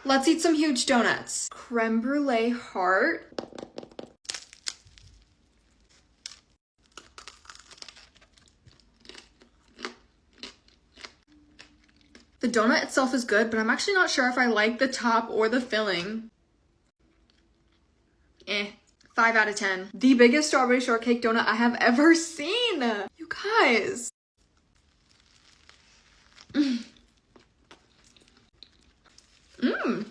Let's eat some huge donuts. Creme brulee heart. The donut itself is good, but I'm actually not sure if I like the top or the filling. 5 out of 10. The biggest strawberry shortcake donut I have ever seen. You guys.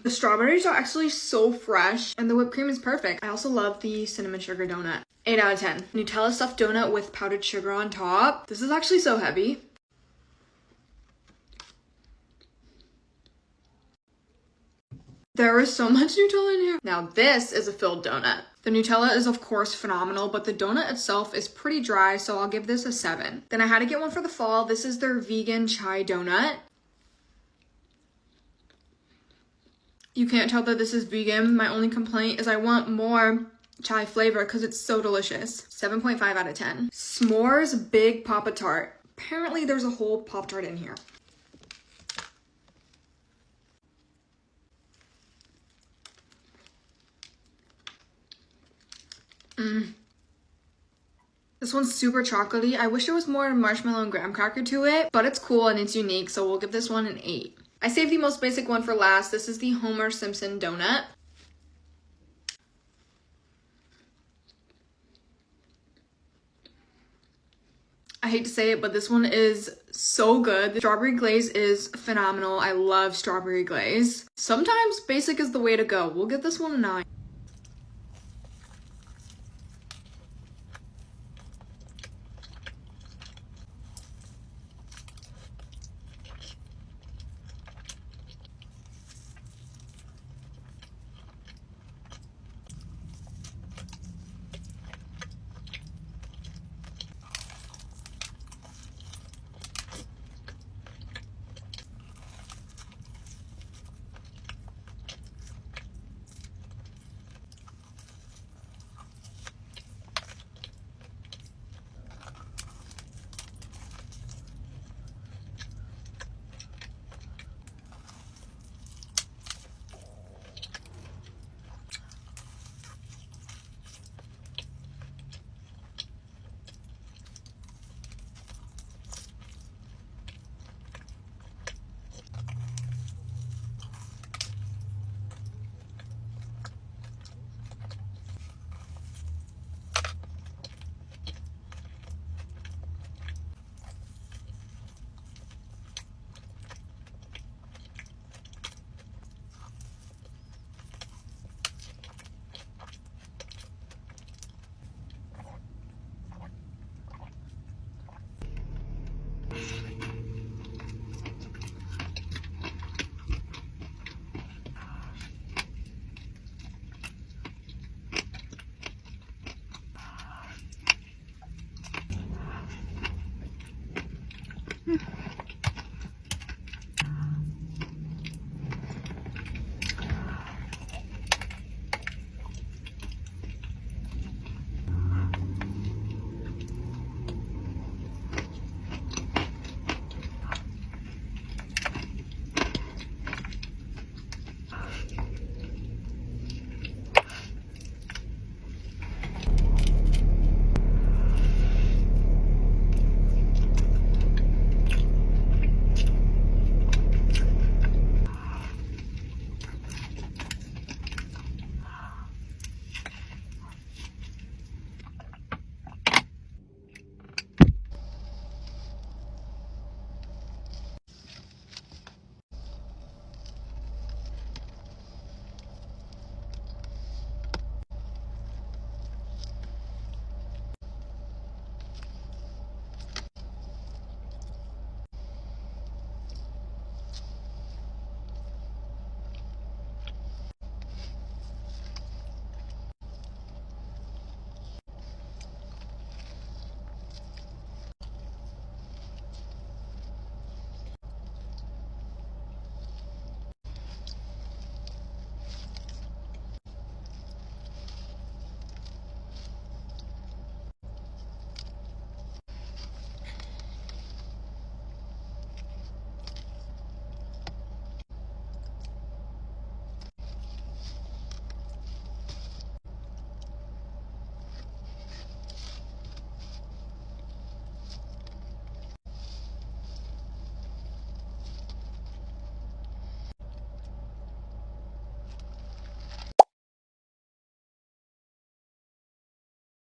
The strawberries are actually so fresh and the whipped cream is perfect. I also love the cinnamon sugar donut. 8 out of 10. Nutella stuffed donut with powdered sugar on top. This is actually so heavy. There is so much Nutella in here. Now this is a filled donut. The Nutella is of course phenomenal, but the donut itself is pretty dry, so I'll give this a 7. Then I had to get one for the fall. This is their vegan chai donut. You can't tell that this is vegan. My only complaint is I want more chai flavor because it's so delicious. 7.5 out of 10. S'mores Big Pop-Tart. Apparently there's a whole Pop-Tart in here. This one's super chocolatey. I wish there was more marshmallow and graham cracker to it, but it's cool and it's unique, so we'll give this one an 8. I saved the most basic one for last. This is the Homer Simpson donut. I hate to say it, but this one is so good. The strawberry glaze is phenomenal. I love strawberry glaze. Sometimes basic is the way to go. We'll give this one a 9.